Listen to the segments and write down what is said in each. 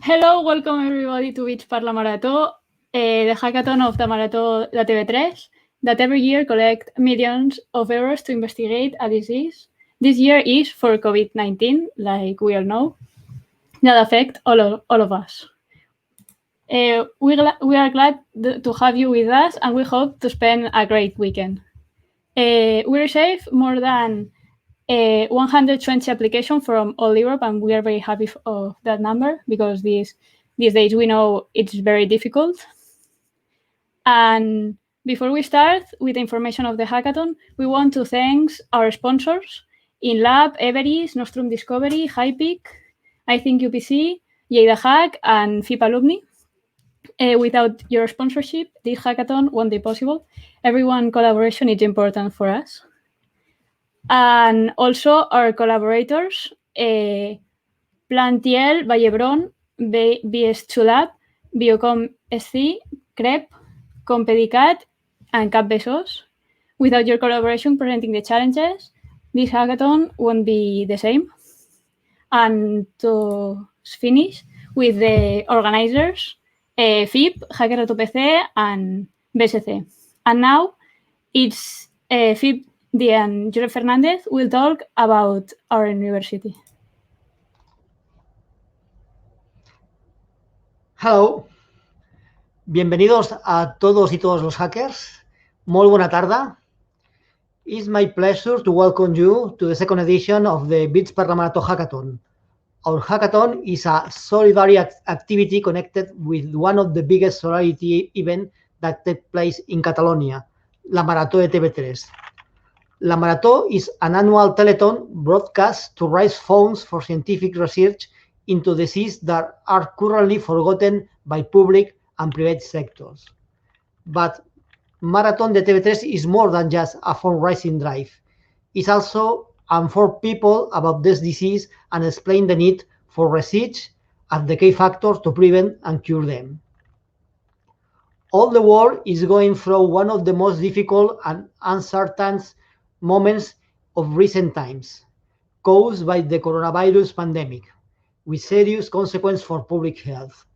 Hello, welcome everybody to bitsxlaMarató, the hackathon of the Marató de TV3, that every year collect millions of euros to investigate a disease. This year is for COVID-19, like we all know, that affect all of us. We are glad to have you with us, and we hope to spend a great weekend. We received more than 120 applications from all Europe, and we are very happy of that number because these days we know it's very difficult. And before we start with the information of the hackathon, we want to thank our sponsors in Lab, Everest, Nostrum Discovery, HackUPC, HackUPC, Lleida Hack, and FIP Alumni. Without your sponsorship, this hackathon won't be possible. Everyone's collaboration is important for us. And also our collaborators, Plantiel, Vallebron, bitsxLab, Biocom SC, CREP, Compedicat, and CapBesos. Without your collaboration presenting the challenges, this hackathon won't be the same. And to finish with the organizers, FIP, HackUPC, and BSC. And now it's FIP and Josep Fernández will talk about our university. Hello. Bienvenidos a todos y todas los hackers. Molt bona tarda. It's my pleasure to welcome you to the second edition of the bitsxlaMarató hackathon. Our hackathon is a solidarity activity connected with one of the biggest solidarity events that take place in Catalonia, la Marató de TV3. La Marató is an annual telethon broadcast to raise funds for scientific research into diseases that are currently forgotten by public and private sectors. But Maratón de TV3 is more than just a fundraising drive. It's also inform people about this disease and explain the need for research as the key factor to prevent and cure them. All the world is going through one of the most difficult and uncertain moments of recent times, caused by the coronavirus pandemic, with serious consequences for public health.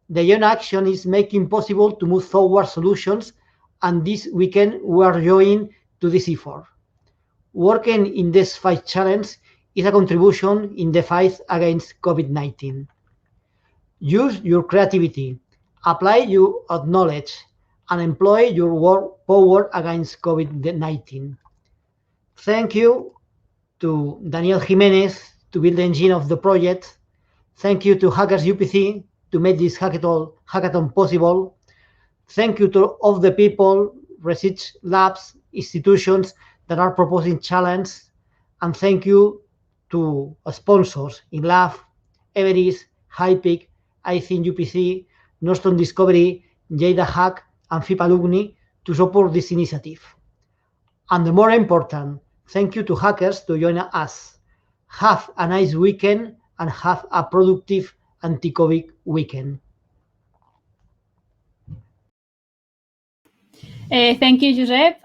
The young action is making possible to move toward solutions, and this weekend we are joining to this effort. Working in this fight challenge is a contribution in the fight against COVID-19. Use your creativity, apply your knowledge, and employ your work power against COVID-19. Thank you to Daniel Jimenez to build the engine of the project. Thank you to HackUPC to make this hackathon possible. Thank you to all the people, research labs, institutions that are proposing challenges. And thank you to sponsors in Lab, Everest, HackUPC, HackUPC, Nostrum Discovery, Lleida Hack, and FIP Alumni to support this initiative. And the more important, thank you to hackers to join us. Have a nice weekend and have a productive anti-COVID weekend. Thank you, Josep.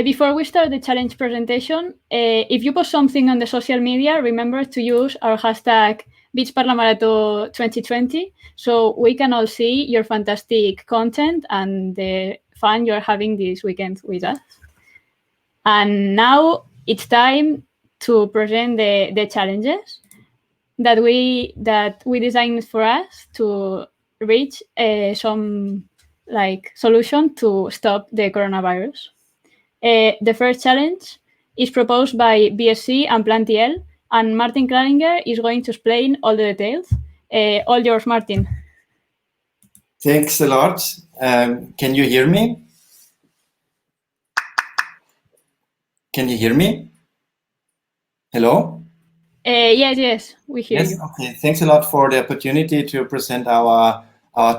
Before we start the challenge presentation, if you post something on the social media, remember to use our hashtag bitsxlaMarató 2020 so we can all see your fantastic content and the fun you're having this weekend with us. And now it's time to present the challenges that we designed for us to reach some solution to stop the coronavirus. The first challenge is proposed by BSC and Plantiel, and Martin Klaringer is going to explain all the details. All yours, Martin. Thanks a lot. Can you hear me? Can you hear me? Hello? Yes, we hear you. Okay, thanks a lot for the opportunity to present our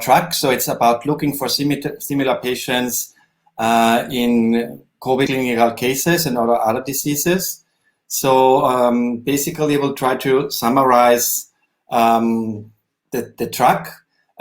track. So it's about looking for similar patients in COVID clinical cases and other diseases. So basically we'll try to summarize the track.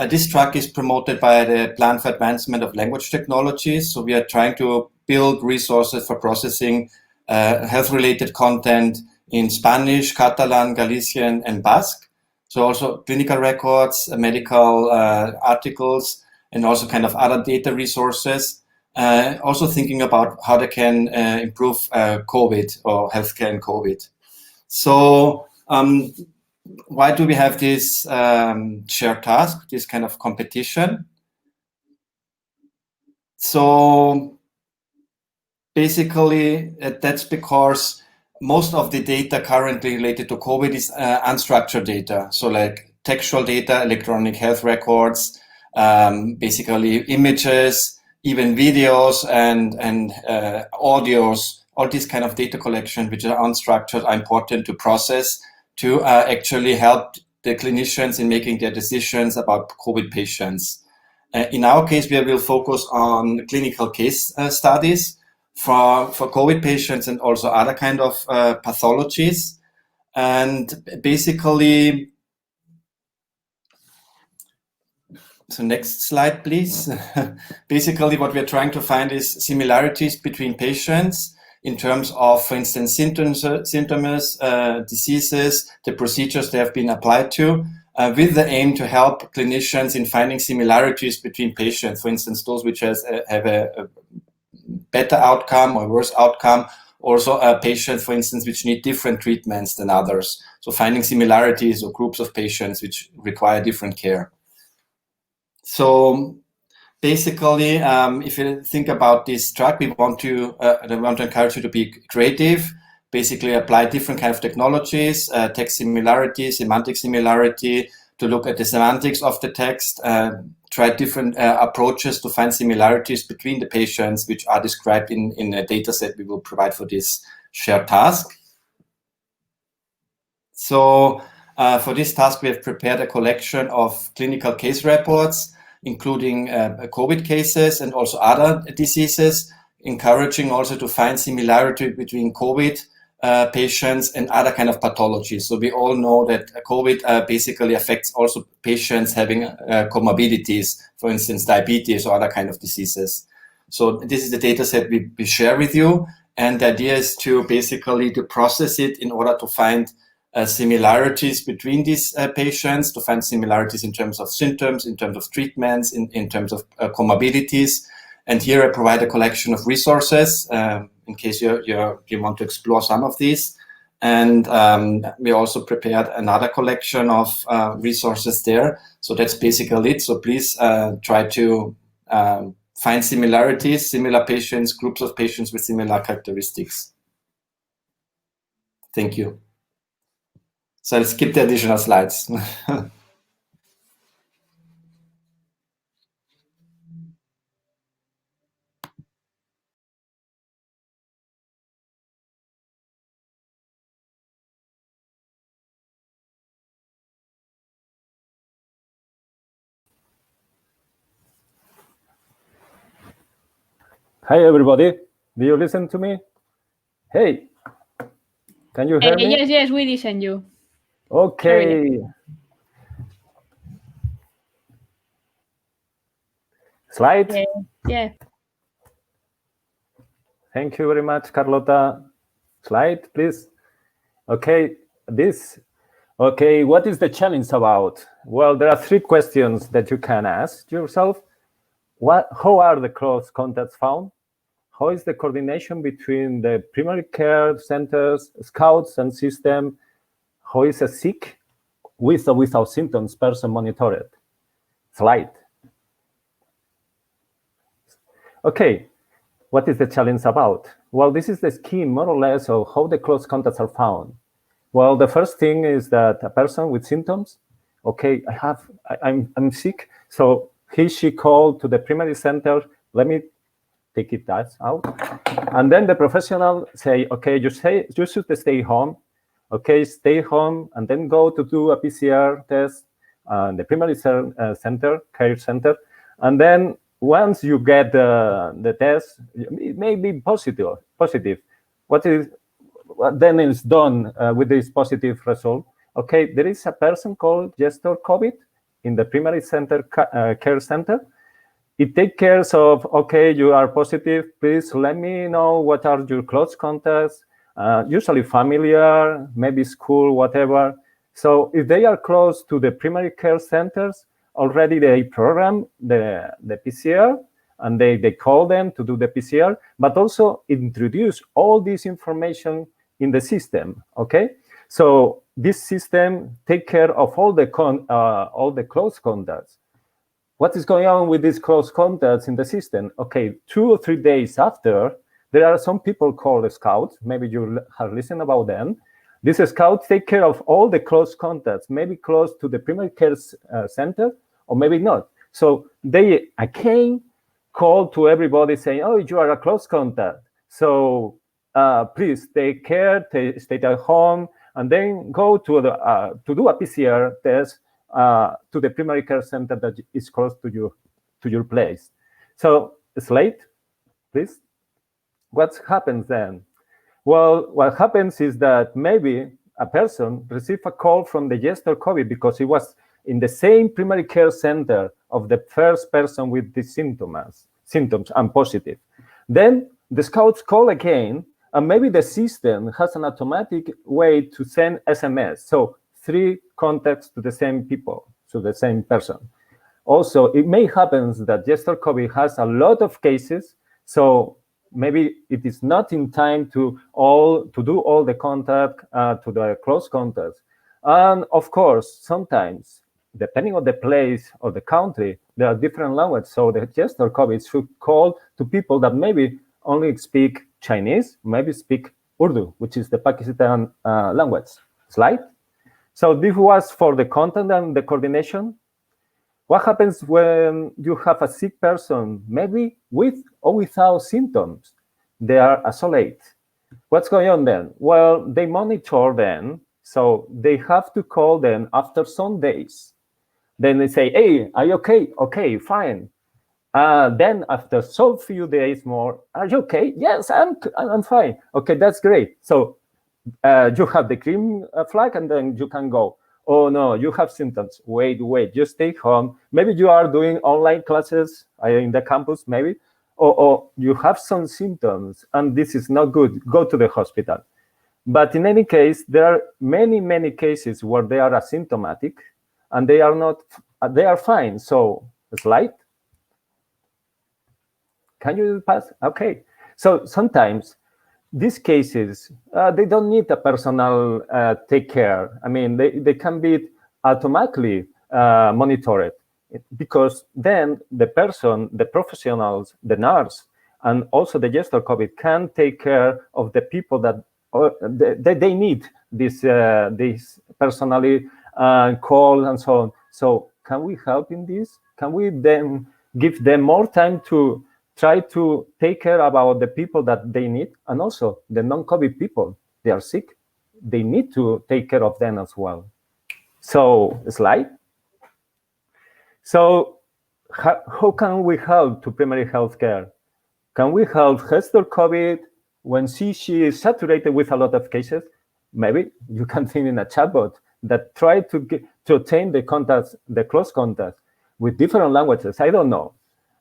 This track is promoted by the Plan for Advancement of Language Technologies. So we are trying to build resources for processing health-related content in Spanish, Catalan, Galician, and Basque. So also clinical records, medical articles, and also kind of other data resources. Also thinking about how they can improve COVID or healthcare in COVID. So why do we have this shared task, this kind of competition? So basically, that's because most of the data currently related to COVID is unstructured data. So like textual data, electronic health records, basically images, even videos and audios, all these kind of data collection, which are unstructured, are important to process to actually help the clinicians in making their decisions about COVID patients. In our case, we will focus on clinical case studies for COVID patients and also other kind of pathologies. And basically, so next slide, please. Basically, what we're trying to find is similarities between patients in terms of, for instance, symptoms, diseases, the procedures they have been applied to, with the aim to help clinicians in finding similarities between patients, for instance, those which have a better outcome or worse outcome, also patients, for instance, which need different treatments than others. So finding similarities or groups of patients which require different care. So basically, if you think about this track, we want to encourage you to be creative, basically apply different kind of technologies, text similarity, semantic similarity, to look at the semantics of the text, try different approaches to find similarities between the patients, which are described in a data set we will provide for this shared task. So for this task, we have prepared a collection of clinical case reports, including COVID cases and also other diseases, encouraging also to find similarity between COVID patients and other kind of pathologies. So we all know that COVID basically affects also patients having comorbidities, for instance, diabetes or other kind of diseases. So this is the data set we share with you. And the idea is to basically to process it in order to find similarities between these patients, to find similarities in terms of symptoms, in terms of treatments, in terms of comorbidities. And here I provide a collection of resources in case you want to explore some of these. And we also prepared another collection of resources there. So that's basically it. So please try to find similarities, similar patients, groups of patients with similar characteristics. Thank you. So I'll skip the additional slides. Hi, everybody. Do you listen to me? Hey, can you hear me? Yes, we listen you. Okay. Slide? Yeah. Thank you very much, Carlota. Slide, please. Okay, what is the challenge about? Well, there are 3 questions that you can ask yourself. How are the close contacts found? How is the coordination between the primary care centers, scouts, and system? How is a sick, with or without symptoms, person monitored? Slide. Okay, what is the challenge about? Well, this is the scheme, more or less, of how the close contacts are found. Well, the first thing is that a person with symptoms, okay, I'm sick, so she called to the primary center, let me take it out. And then the professional say, okay, you should stay home. Okay, stay home and then go to do a PCR test the primary care center. And then once you get the test, it may be positive. What then is done with this positive result? Okay, there is a person called gestor COVID in the primary care center. It takes care of, okay, you are positive, please let me know what are your close contacts, usually familiar, maybe school, whatever. So if they are close to the primary care centers, already they program the PCR, and they call them to do the PCR, but also introduce all this information in the system, okay? So this system take care of all the close contacts. What is going on with these close contacts in the system? Okay, 2 or 3 days after, there are some people called scouts. Maybe you have listened about them. These scouts take care of all the close contacts, maybe close to the primary care center, or maybe not. So they again call to everybody saying, oh, you are a close contact. So please take care, stay at home, and then go to do a PCR test to the primary care center that is close to your place. So slide, please. What happens then? Well, what happens is that maybe a person received a call from the gestor COVID because he was in the same primary care center of the first person with the symptoms and positive. Then the scouts call again, and maybe the system has an automatic way to send SMS. So 3 contacts to the same people, to the same person. Also, it may happen that gestor COVID has a lot of cases, so maybe it is not in time to do all the contact to the close contacts. And of course, sometimes, depending on the place or the country, there are different languages. So the gestor COVID should call to people that maybe only speak Chinese, maybe speak Urdu, which is the Pakistan language. Slide. So this was for the content and the coordination. What happens when you have a sick person, maybe with or without symptoms? They are isolated. What's going on then? Well, they monitor them, so they have to call them after some days. Then they say, hey, are you okay? Okay, fine. Then after so few days more, are you okay? Yes, I'm fine. Okay, that's great. So you have the green flag, and then you can go. Oh no, you have symptoms. Wait, just stay home. Maybe you are doing online classes in the campus, maybe, or you have some symptoms, and this is not good. Go to the hospital. But in any case, there are many cases where they are asymptomatic, and they are fine. So slide. Can you pass? Okay. So sometimes these cases, they don't need a personal take care. I mean, they can be automatically monitored, because then the person, the professionals, the nurse, and also the gestor COVID can take care of the people that they need this personally call and so on. So can we help in this? Can we then give them more time to try to take care about the people that they need, and also the non-COVID people? They are sick. They need to take care of them as well. So slide. So how can we help to primary health care? Can we help gestor COVID when she is saturated with a lot of cases? Maybe you can think in a chatbot that try to obtain the contacts, the close contacts with different languages. I don't know.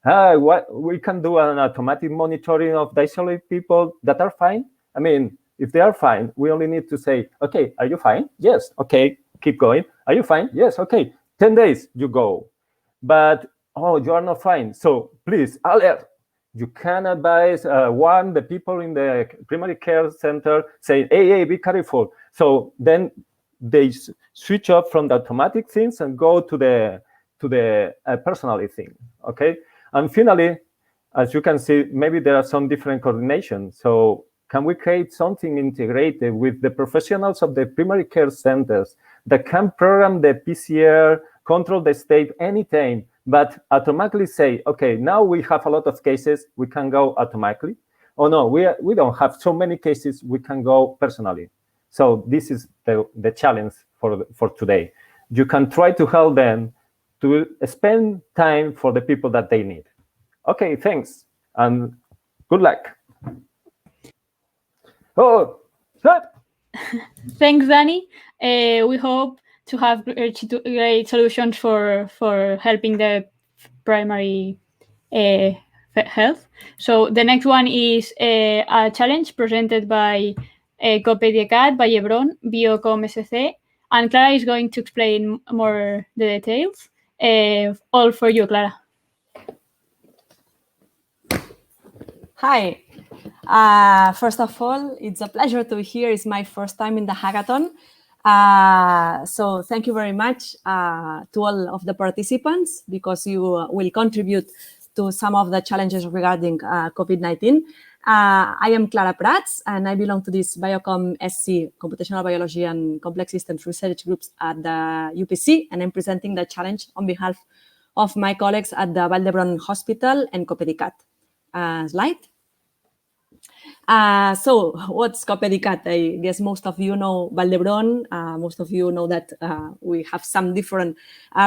What we can do an automatic monitoring of the isolated people that are fine. I mean, if they are fine, we only need to say, okay, are you fine? Yes. Okay, keep going. Are you fine? Yes. Okay, 10 days, you go. But, oh, you are not fine. So please, alert. You can advise the people in the primary care center, say, hey, be careful. So then they switch up from the automatic things and go to the personal thing, okay? And finally, as you can see, maybe there are some different coordination. So can we create something integrated with the professionals of the primary care centers that can program the PCR, control the state anytime, but automatically say, okay, now we have a lot of cases, we can go automatically. Oh no, we don't have so many cases, we can go personally. So this is the challenge for today. You can try to help them to spend time for the people that they need. Okay, thanks, and good luck. Oh, stop. Thanks, Danny. We hope to have great solutions for helping the primary health. So the next one is a challenge presented by Copediecat, Vallebron, Biocom SC, And Clara is going to explain more the details. All for you, Clara. Hi. First of all, it's a pleasure to be here. It's my first time in the hackathon. So thank you very much to all of the participants, because you will contribute to some of the challenges regarding COVID-19. I am Clara Prats, and I belong to this Biocom SC, Computational Biology and Complex Systems Research Groups at the UPC, and I'm presenting the challenge on behalf of my colleagues at the Vall d'Hebron Hospital and Copedicat. Slide. So what's Copedicat? I guess most of you know Vall d'Hebron. Most of you know that we have some different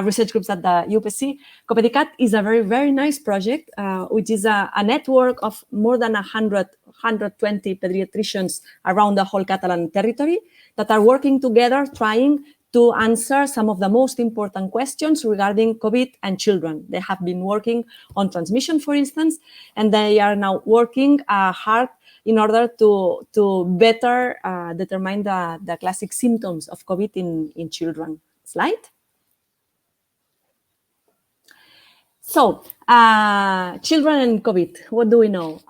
research groups at the UPC. Copedicat is a very, very nice project, which is a network of more than 120 pediatricians around the whole Catalan territory that are working together trying to answer some of the most important questions regarding COVID and children. They have been working on transmission, for instance, and they are now working hard in order to better determine the classic symptoms of COVID in children. Slide. So, children and COVID, what do we know?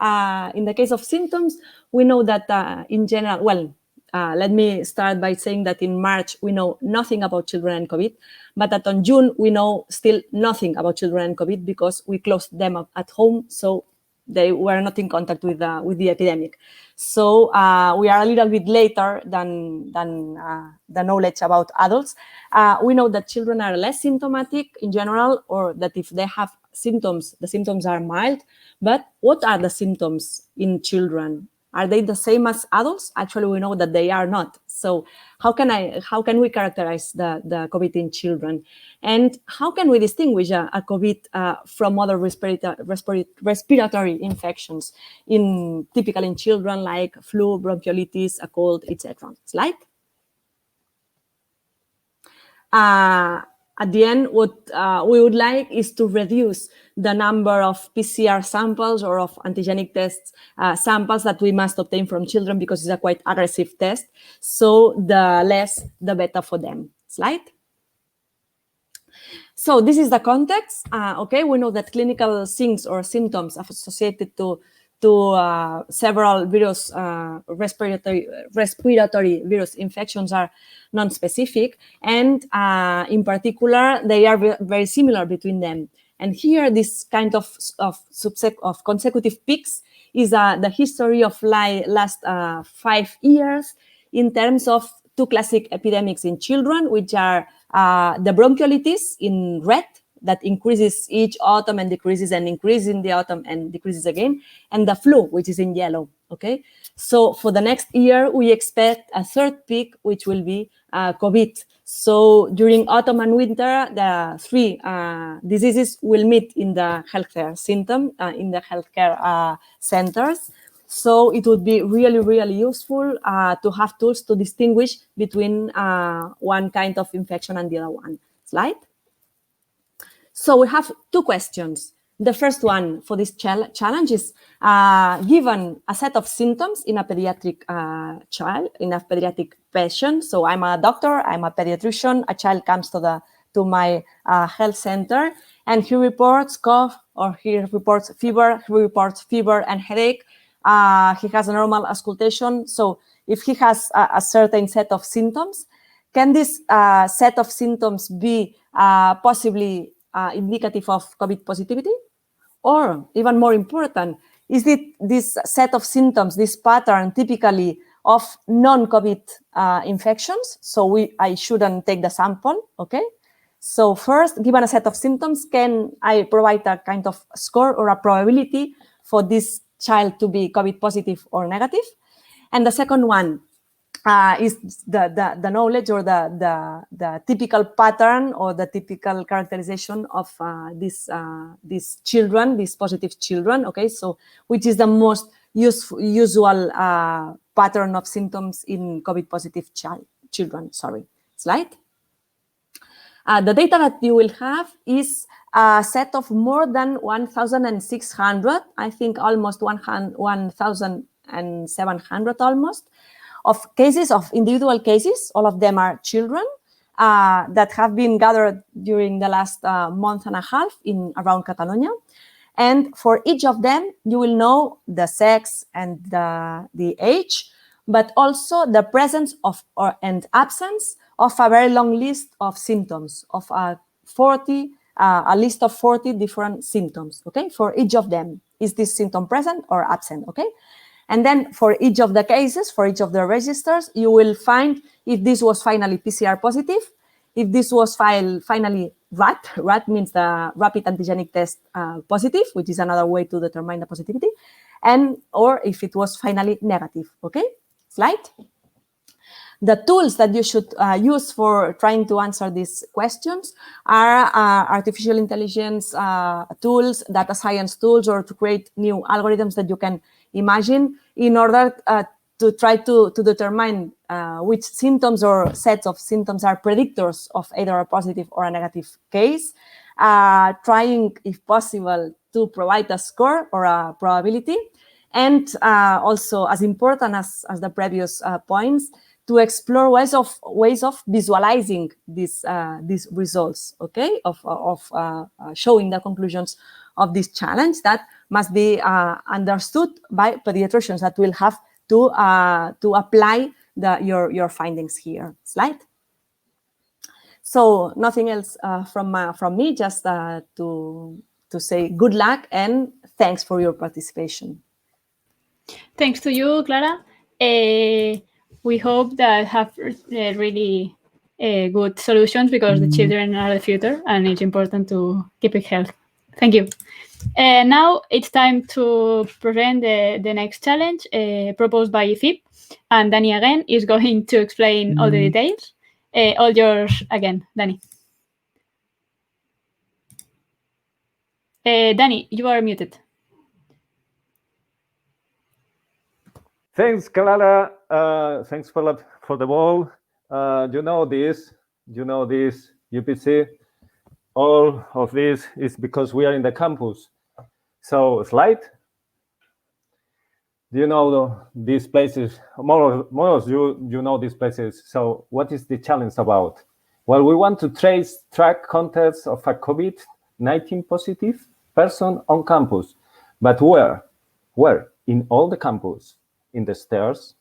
In the case of symptoms, we know that in general, well, let me start by saying that in March, we know nothing about children and COVID, but that on June, we know still nothing about children and COVID because we closed them up at home, so they were not in contact with the epidemic. So we are a little bit later than the knowledge about adults. We know that children are less symptomatic in general, or that if they have symptoms, the symptoms are mild. But what are the symptoms in children? Are they the same as adults? Actually, we know that they are not. So how can we characterize the COVID in children? And how can we distinguish a COVID from other respiratory infections typical in children, like flu, bronchiolitis, a cold, etc.? Slide. At the end, what we would like is to reduce the number of PCR samples or of antigenic tests samples that we must obtain from children, because it's a quite aggressive test. So the less, the better for them. Slide. So this is the context. Okay, we know that clinical signs or symptoms associated to several virus, respiratory virus infections are non-specific, and in particular, they are very similar between them. And here, this kind of consecutive peaks is the history of last 5 years in terms of two classic epidemics in children, which are the bronchiolitis in red, that increases each autumn and decreases and increases in the autumn and decreases again, and the flu, which is in yellow, okay? So for the next year, we expect a third peak, which will be COVID. So during autumn and winter, the three diseases will meet in the healthcare in the healthcare centers. So it would be really, really useful to have tools to distinguish between one kind of infection and the other one. Slide. So we have two questions. The first one for this challenge is, given a set of symptoms in a pediatric child, in a pediatric patient, so I'm a doctor, I'm a pediatrician, a child comes to my health center, and he reports cough, or he reports fever and headache. He has a normal auscultation. So if he has a certain set of symptoms, can this set of symptoms be possibly indicative of COVID positivity? Or even more important, is it this set of symptoms, this pattern typically of non-COVID infections? So I shouldn't take the sample, okay? So first, given a set of symptoms, can I provide a kind of score or a probability for this child to be COVID positive or negative? And the second one, is the knowledge or the typical pattern or the typical characterization of these children, these positive children, okay? So which is the most usual pattern of symptoms in COVID positive children, sorry. Slide. The data that you will have is a set of more than 1,600, I think almost 1,700 almost, of cases, of individual cases. All of them are children. that have been gathered during the last month and a half around Catalonia. And for each of them, you will know the sex and the age, but also the presence of and absence of a very long list of symptoms, of a list of 40 different symptoms, okay? For each of them, is this symptom present or absent, okay? And then for each of the cases, for each of the registers, you will find if this was finally PCR positive, if this was finally RAT. RAT means the rapid antigenic test positive, which is another way to determine the positivity, and or if it was finally negative, okay? Slide. The tools that you should use for trying to answer these questions are artificial intelligence tools, data science tools, or to create new algorithms that you can imagine in order to try to determine which symptoms or sets of symptoms are predictors of either a positive or a negative case, trying, if possible, to provide a score or a probability, and also, as important as the previous points, to explore ways of visualizing these results, okay, of showing the conclusions of this challenge that must be understood by pediatricians that will have to apply your findings here. Slide. So nothing else from me, just to say good luck and thanks for your participation. Thanks to you, Clara. We hope that have really good solutions, because the children are the future and it's important to keep it healthy. Thank you. Now it's time to present the next challenge proposed by IFIP, and Danny again is going to explain all the details. All yours again, Danny. Danny, you are muted. Thanks, Clara. Thanks for the ball. You know this, UPC. All of this is because we are in the campus. So, slide. Do you know these places? More of you know these places. So, what is the challenge about? Well, we want to track contacts of a COVID-19 positive person on campus. But where? Where? In all the campus. In the stairs,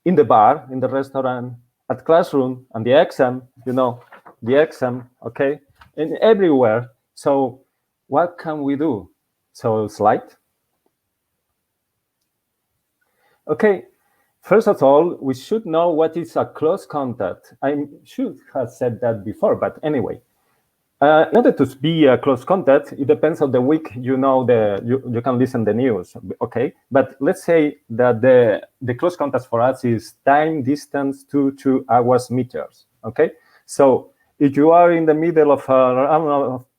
in the bar, in the restaurant, at classroom, and the exam, the exam, okay? And everywhere. So what can we do? So slide. Okay, first of all, we should know what is a close contact. I should have said that before, but anyway. In order to be a close contact, it depends on the week. You can listen the news, okay? But let's say that the close contact for us is time, distance, 2 hours meters, okay? So if you are in the middle of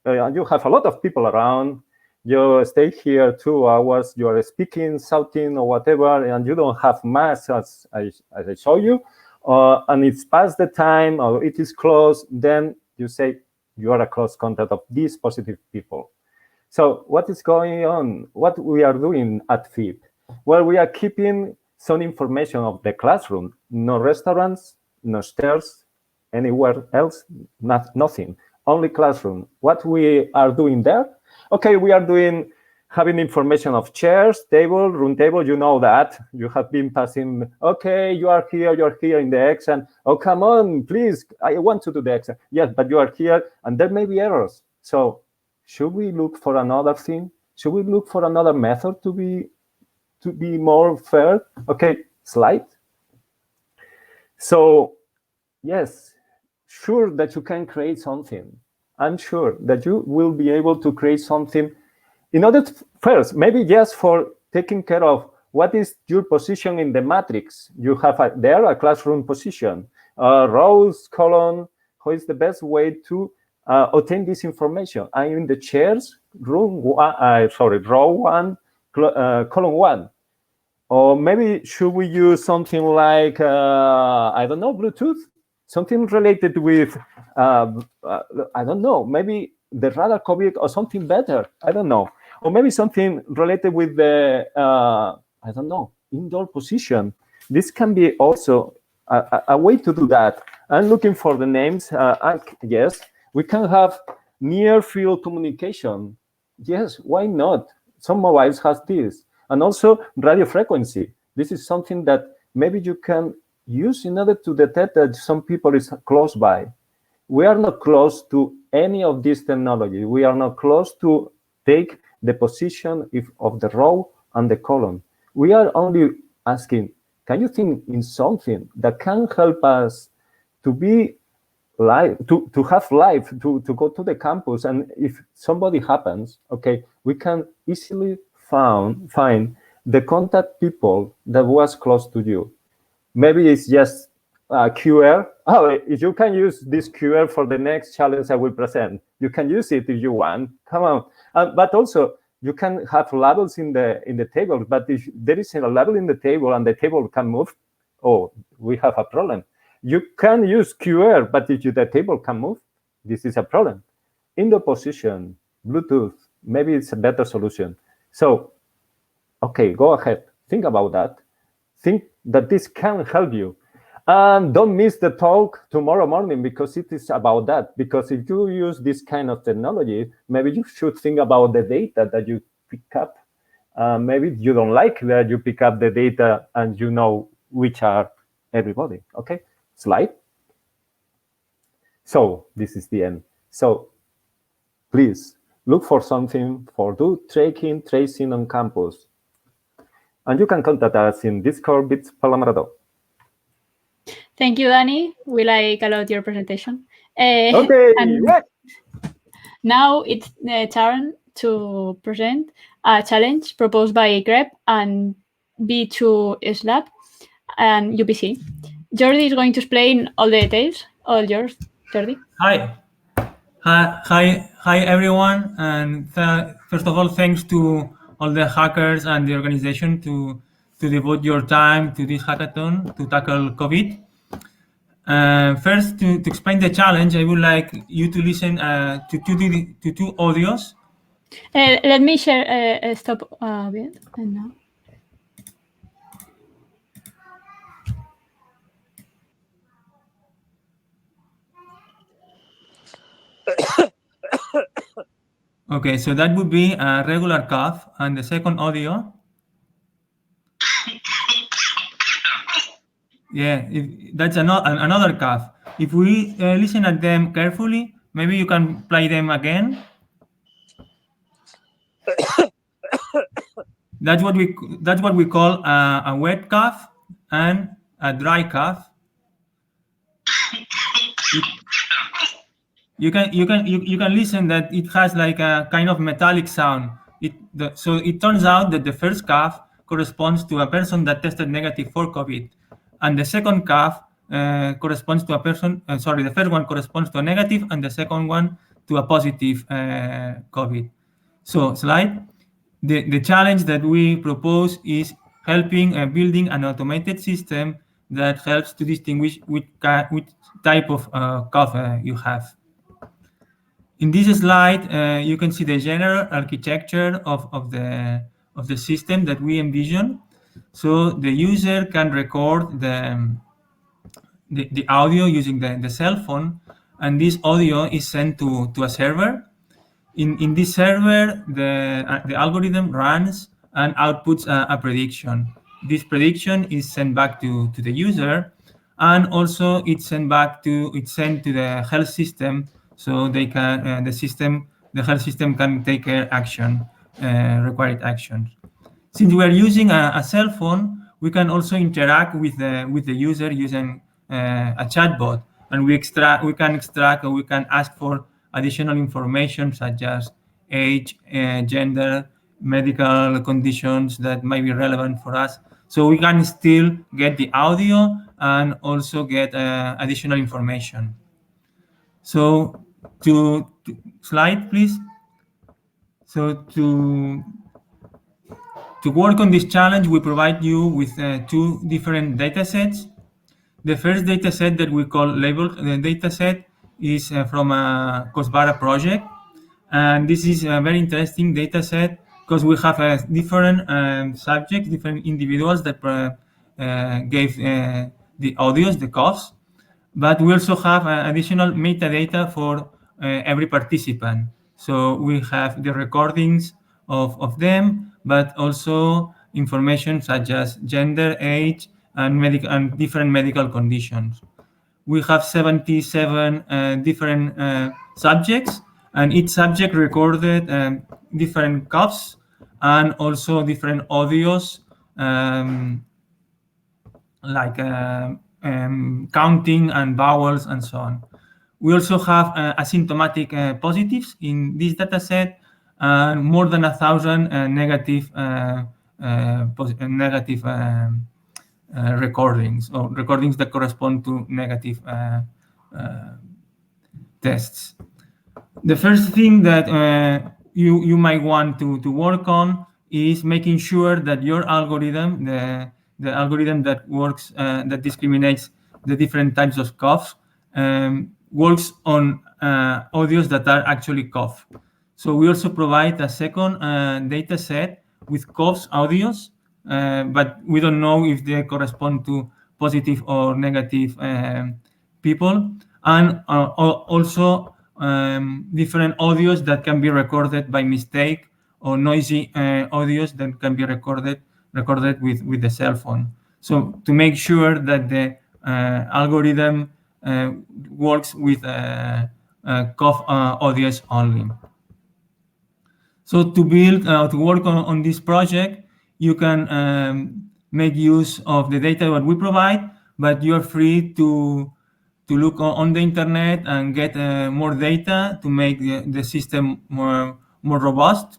you have a lot of people around, you stay here 2 hours, you are speaking, shouting, or whatever, and you don't have masks, as I show you, and it's past the time, or it is close, then you say, you are a close contact of these positive people. So what is going on? What we are doing at FIP? Well, we are keeping some information of the classroom. No restaurants, no stairs, anywhere else, nothing. Only classroom. What we are doing there? Okay, we are having information of chairs, table, room table. You know that. You have been passing, okay, you are here in the exam. Oh, come on, please, I want to do the exam. Yes, but you are here, and there may be errors. So should we look for another thing? Should we look for another method to be more fair? Okay, slide. So, yes, sure that you can create something. I'm sure that you will be able to create something in order to, first, maybe just for taking care of what is your position in the matrix. You have there a classroom position, rows, column. How is the best way to obtain this information? I'm in the chairs, row 1, column 1. Or maybe should we use something like, I don't know, Bluetooth? Something related with, I don't know, maybe the radar COVID or something better. I don't know. Or maybe something related with the, I don't know, indoor position. This can be also a way to do that. I'm looking for the names. Yes, we can have near field communication. Yes, why not? Some mobiles has this. And also radio frequency. This is something that maybe you can use in order to detect that some people is close by. We are not close to any of this technology. We are not close to take the position of the row and the column. We are only asking, can you think in something that can help us to be live, to have life, to go to the campus, and if somebody happens, okay, we can easily find the contact people that was close to you. Maybe it's just QR. Oh, if you can use this QR for the next challenge I will present, you can use it if you want. Come on, but also you can have labels in the table. But if there is a label in the table and the table can move, oh, we have a problem. You can use QR, but if the table can move, this is a problem. Indoor position, Bluetooth, maybe it's a better solution. So, okay, go ahead, think about that. Think that this can help you. And don't miss the talk tomorrow morning, because it is about that. Because if you use this kind of technology, maybe you should think about the data that you pick up. Maybe you don't like that you pick up the data and you know which are everybody. Okay, slide. So this is the end. So please look for something for do tracing on campus. And you can contact us in Discord, bitsxlaMarató. Thank you, Danny. We like a lot your presentation. Okay. And now it's the turn to present a challenge proposed by Grep and bitsxlaMarató and UPC. Jordi is going to explain all the details. All yours, Jordi. Hi everyone, and first of all, thanks to all the hackers and the organization to devote your time to this hackathon to tackle COVID. First, to explain the challenge, I would like you to listen to two audios. Let me share. Stop a bit. And now. Okay, so that would be a regular cough, and the second audio. Yeah, that's another cough. If we listen at them carefully, maybe you can play them again. That's what we call a wet cough and a dry cough. You can listen that it has like a kind of metallic sound. So it turns out that the first cough corresponds to a person that tested negative for COVID, and the second cough corresponds to a person. The first one corresponds to a negative, and the second one to a positive COVID. So slide. The challenge that we propose is helping building an automated system that helps to distinguish which type of cough you have. In this slide, you can see the general architecture of the system that we envision. So the user can record the audio using the cell phone, and this audio is sent to a server. In this server, the algorithm runs and outputs a prediction. This prediction is sent back to the user, and also it's sent to the health system, so they can the health system can take required actions. Since we are using a cell phone, we can also interact with the user using a chatbot, and we can ask for additional information such as age, gender, medical conditions that might be relevant for us. So we can still get the audio and also get additional information. So to slide, please. So to work on this challenge, we provide you with two different data sets. The first data set that we call labeled data set is from a Cosbara project. And this is a very interesting data set because we have different subjects, different individuals that gave the audios, the coughs. but we also have additional metadata for every participant. So we have the recordings of them, but also information such as gender, age, and different medical conditions. We have 77 different subjects, and each subject recorded different coughs and also different audios, like counting and vowels and so on. We also have asymptomatic positives in this data set, and more than 1,000 negative recordings, or recordings that correspond to negative tests. The first thing that you might want to work on is making sure that your algorithm, the algorithm that works, that discriminates the different types of coughs, works on audios that are actually cough. So we also provide a second data set with coughs audios, but we don't know if they correspond to positive or negative people, and also different audios that can be recorded by mistake, or noisy audios that can be recorded with the cell phone. So to make sure that the algorithm works with cough audios only. So to build, to work on this project, you can make use of the data that we provide, but you're free to look on the internet and get more data to make the system more robust.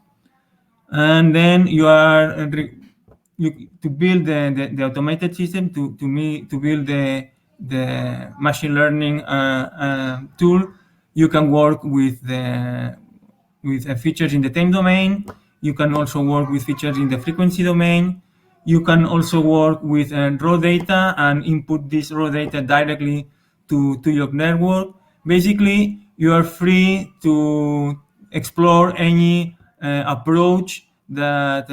And then you are to build the automated system, to build the machine learning tool. You can work with features in the time domain. You can also work with features in the frequency domain. You can also work with raw data and input this raw data directly to your network. Basically, you are free to explore any approach that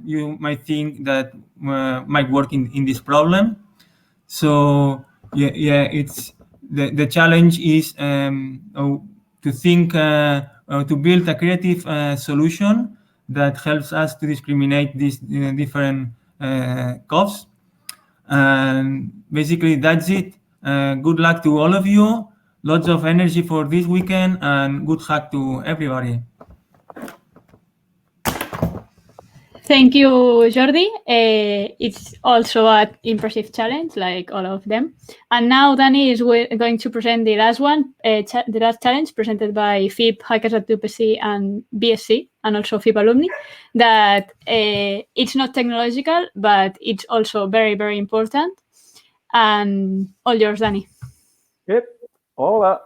you might think that might work in this problem. So yeah, it's the challenge is to think to build a creative solution that helps us to discriminate these different coughs. And basically that's it. Good luck to all of you. Lots of energy for this weekend, and good hack to everybody. Thank you, Jordi. It's also an impressive challenge, like all of them. And now Danny is going to present the last one, the last challenge presented by FIP, HackUPC, and BSc, and also FIP alumni, that it's not technological, but it's also very, very important. And all yours, Danny. Yep. Hola.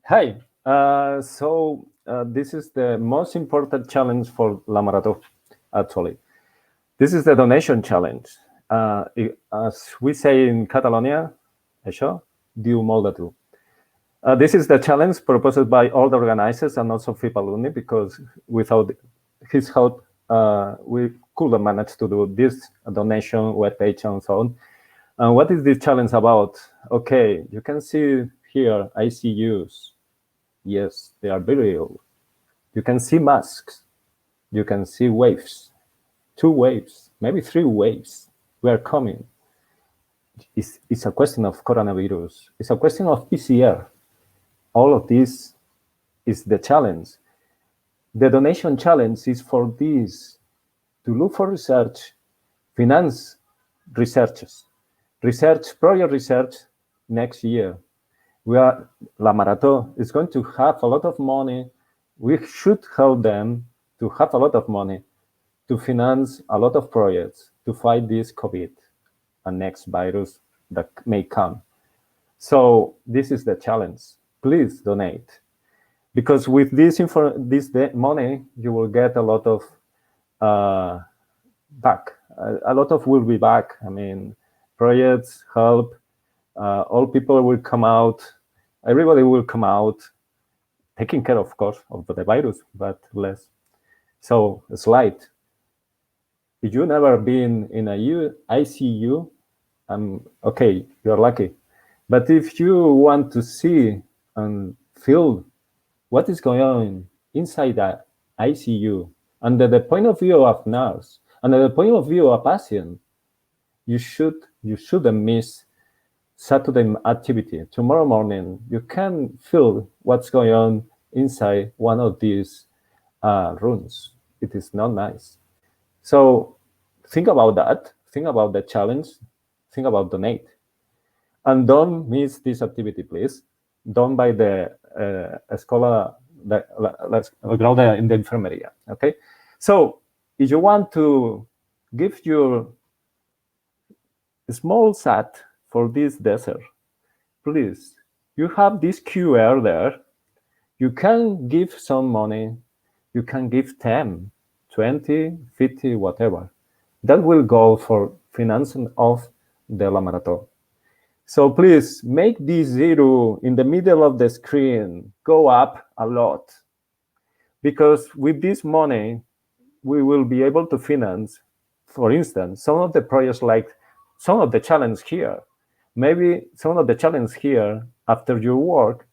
Hi. So this is the most important challenge for La Marató, actually. This is the donation challenge. As we say in Catalonia, això diu molt de tu. This is the challenge proposed by all the organizers and also FIP alumni, because without his help, we couldn't manage to do this donation webpage and so on. And what is this challenge about? Okay, you can see here ICUs. Yes, they are very ill. You can see masks. You can see waves. 2 waves, maybe 3 waves. We are coming. It's a question of coronavirus. It's a question of PCR. All of this is the challenge. The donation challenge is for this, to look for research, finance researchers, project research next year. La Marató is going to have a lot of money. We should help them to have a lot of money to finance a lot of projects to fight this COVID and next virus that may come. So this is the challenge. Please donate, because with this money, you will get a lot of back. A lot of will be back. I mean, projects, help, all people will come out. Everybody will come out, taking care, of course, of the virus, but less. So a slide. If you've never been in a ICU, okay, you're lucky. But if you want to see and feel what is going on inside the ICU, under the point of view of nurse, under the point of view of patient, you shouldn't miss Saturday activity. Tomorrow morning, you can feel what's going on inside one of these rooms. It is not nice. So think about that. Think about the challenge. Think about donate. And don't miss this activity, please. Done by the Escola in the Enfermería. Okay. So if you want to give your small sat for this desert, please, you have this QR there. You can give some money. You can give 10, 20, 50, whatever. That will go for financing of the La Marató. So please make this zero in the middle of the screen go up a lot, because with this money, we will be able to finance, for instance, some of the projects like some of the challenge here. Maybe some of the challenge here after your work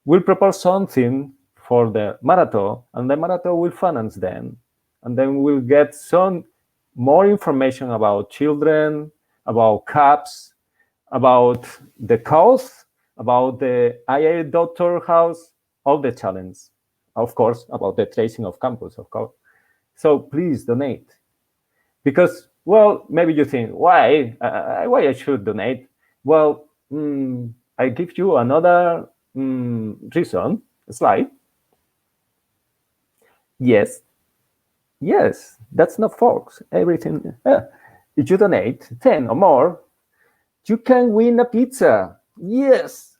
will prepare something for the Marató, and the Marató will finance them. And then we'll get some more information about children, about CAPS, about the cost, about the IA doctor house, all the challenge, of course, about the tracing of campus, of course. So please donate. Because, well, maybe you think, why I should donate? Well, I give you another reason, slide. Yes, that's not false. Everything, if you donate 10 or more, you can win a pizza. Yes,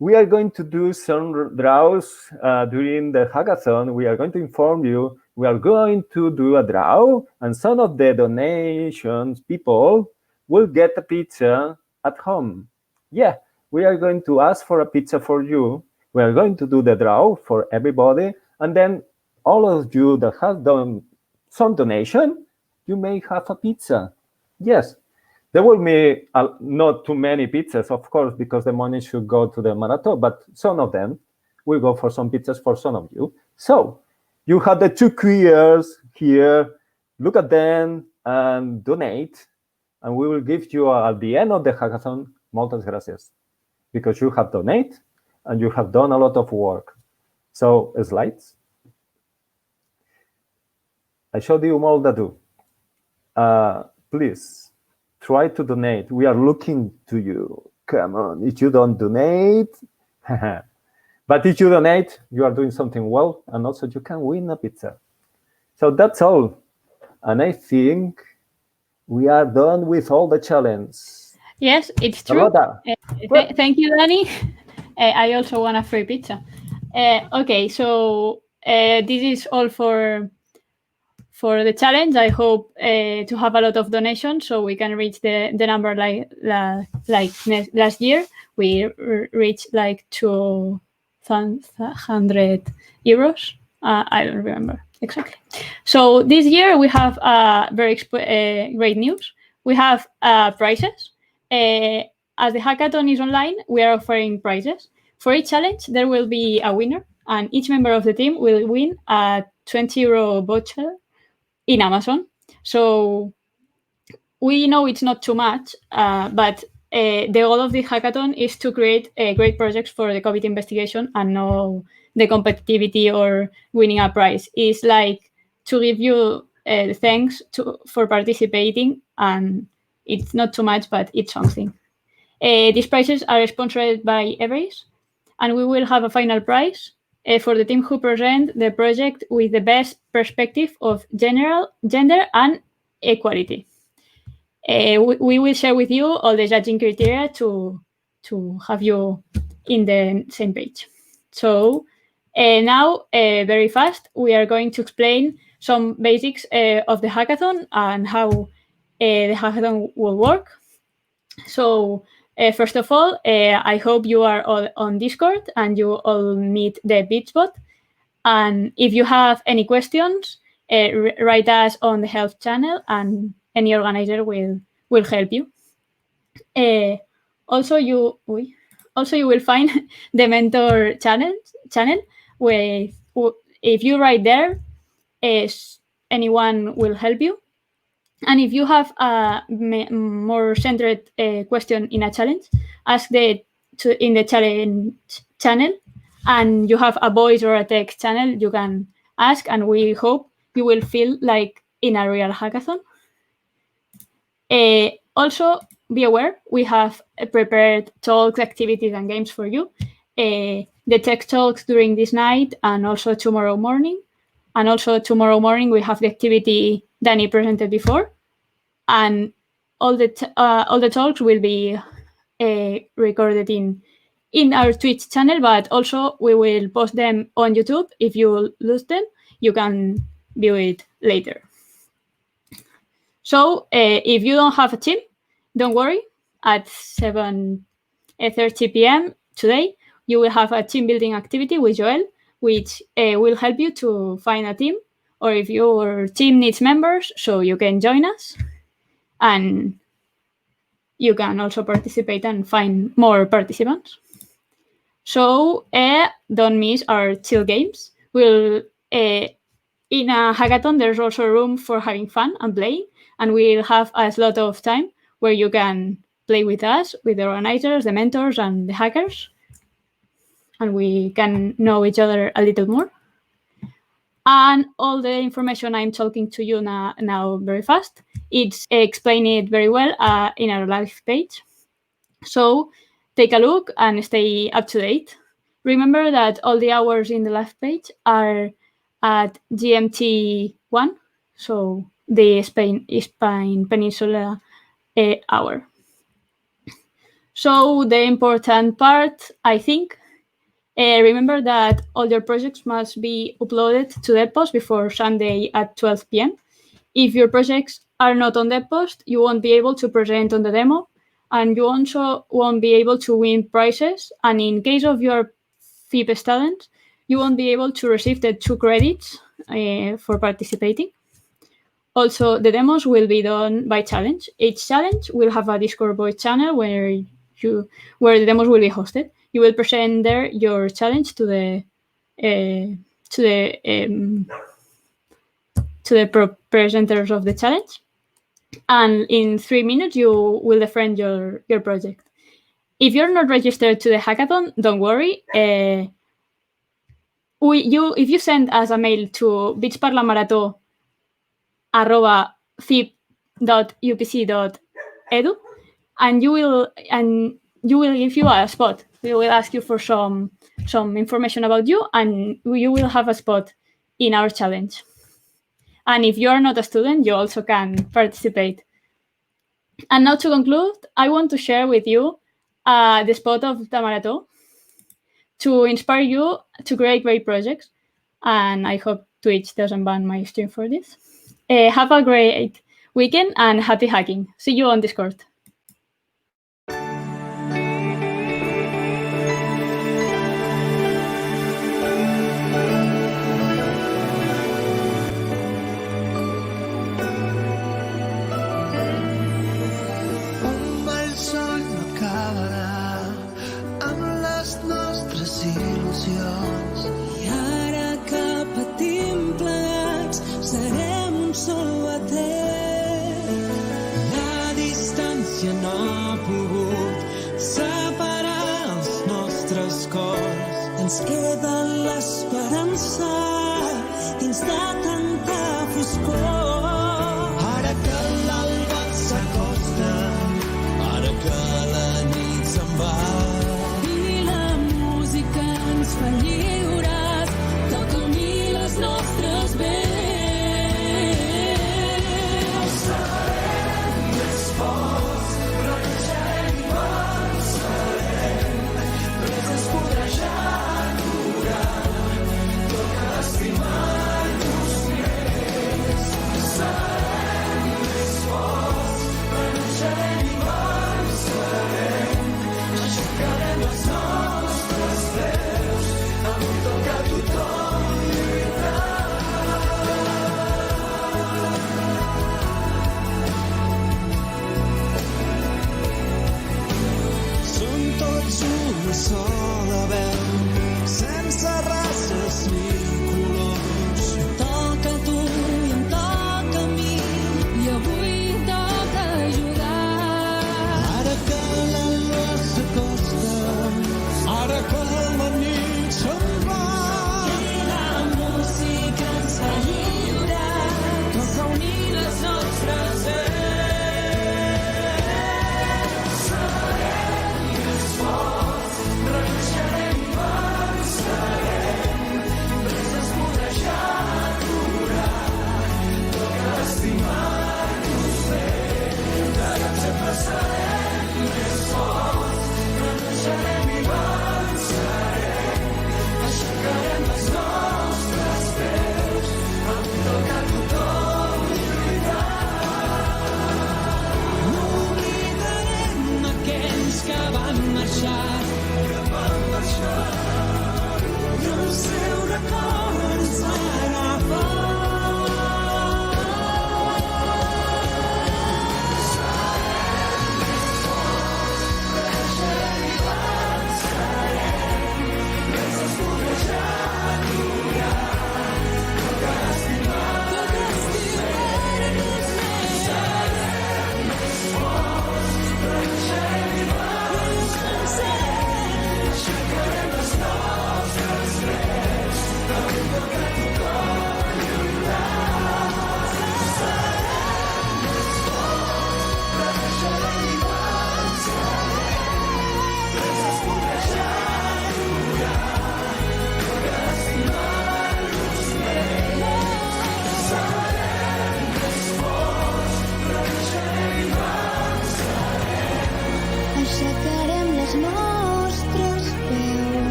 we are going to do some draws during the hackathon. We are going to inform you. We are going to do a draw, and some of the donations people will get a pizza at home. Yeah, we are going to ask for a pizza for you. We are going to do the draw for everybody, and then all of you that have done some donation, you may have a pizza. Yes. There will be not too many pizzas, of course, because the money should go to the Marató, but some of them will go for some pizzas for some of you. So you have the 2 QRs here. Look at them and donate, and we will give you at the end of the hackathon, muchas gracias, because you have donate and you have done a lot of work. So slides. I showed you all that do. Please. Try to donate. We are looking to you. Come on. If you don't donate, but if you donate, you are doing something well, and also you can win a pizza. So that's all. And I think we are done with all the challenge. Yes, it's true. Thank you, Danny. I also want a free pizza. Okay, so this is all for the challenge. I hope to have a lot of donations so we can reach the number like last year. We reached like 200 euros. I don't remember exactly. So this year we have very great news. We have prizes. As the hackathon is online, we are offering prizes. For each challenge, there will be a winner, and each member of the team will win a 20 euro voucher in Amazon. So we know it's not too much, but the goal of the hackathon is to create great projects for the COVID investigation, and no the competitivity or winning a prize. It's like to give you thanks for participating, and it's not too much, but it's something. These prizes are sponsored by Everest, and we will have a final prize for the team who present the project with the best perspective of gender and equality. We will share with you all the judging criteria to have you in the same page. So now, very fast, we are going to explain some basics of the hackathon and how the hackathon will work. So first of all, I hope you are all on Discord and you all meet the bitsbot. And if you have any questions, write us on the help channel, and any organizer will help you. Also, you will find the mentor channel with, if you write there, anyone will help you. And if you have a more centered question in a challenge, ask in the challenge channel, and you have a voice or a text channel, you can ask, and we hope you will feel like in a real hackathon. Also, be aware, we have prepared talks, activities, and games for you. The tech talks during this night and also tomorrow morning. And also tomorrow morning, we have the activity Danny presented before. And all the talks will be recorded in our Twitch channel, but also we will post them on YouTube. If you lose them, you can view it later. So if you don't have a team, don't worry. At 7:30 p.m. today, you will have a team building activity with Joel, which will help you to find a team, or if your team needs members, so you can join us. And you can also participate and find more participants. So don't miss our chill games. In a hackathon, there's also room for having fun and playing, and we'll have a slot of time where you can play with us, with the organizers, the mentors, and the hackers, and we can know each other a little more. And all the information I'm talking to you now very fast, it's explained very well in our live page. So take a look and stay up to date. Remember that all the hours in the live page are at GMT 1, so the Spain Peninsula hour. So the important part, I think, remember that all your projects must be uploaded to DevPost before Sunday at 12 p.m. If your projects are not on DevPost, you won't be able to present on the demo, and you also won't be able to win prizes. And in case of your FIP students, you won't be able to receive the 2 credits for participating. Also, the demos will be done by challenge. Each challenge will have a Discord voice channel where the demos will be hosted. You will present there your challenge to the presenters of the challenge, and in 3 minutes you will defend your project. If you're not registered to the hackathon, don't worry. If you send us a mail to bitsxlaMarató@fip.upc.edu, and you will give you a spot. We will ask you for some information about you, and you will have a spot in our challenge. And if you are not a student, you also can participate. And now to conclude, I want to share with you the spot of the Marató to inspire you to create great projects. And I hope Twitch doesn't ban my stream for this. Have a great weekend and happy hacking. See you on Discord. I ara que patim plegats serem un sol batent. La distància no ha pogut separar els nostres cors. Ens queda l'esperança dins de tanta foscor. Ara que l'alba s'acosta, ara que la nit se'n va, ens fa lliures del camí les nostres vents. Serem més forts, plantegem i avançarem. Res ens podrà ja aturar, tot estimant-nos més.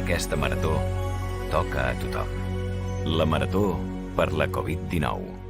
Aquesta marató toca a tothom. La Marató per la Covid-19.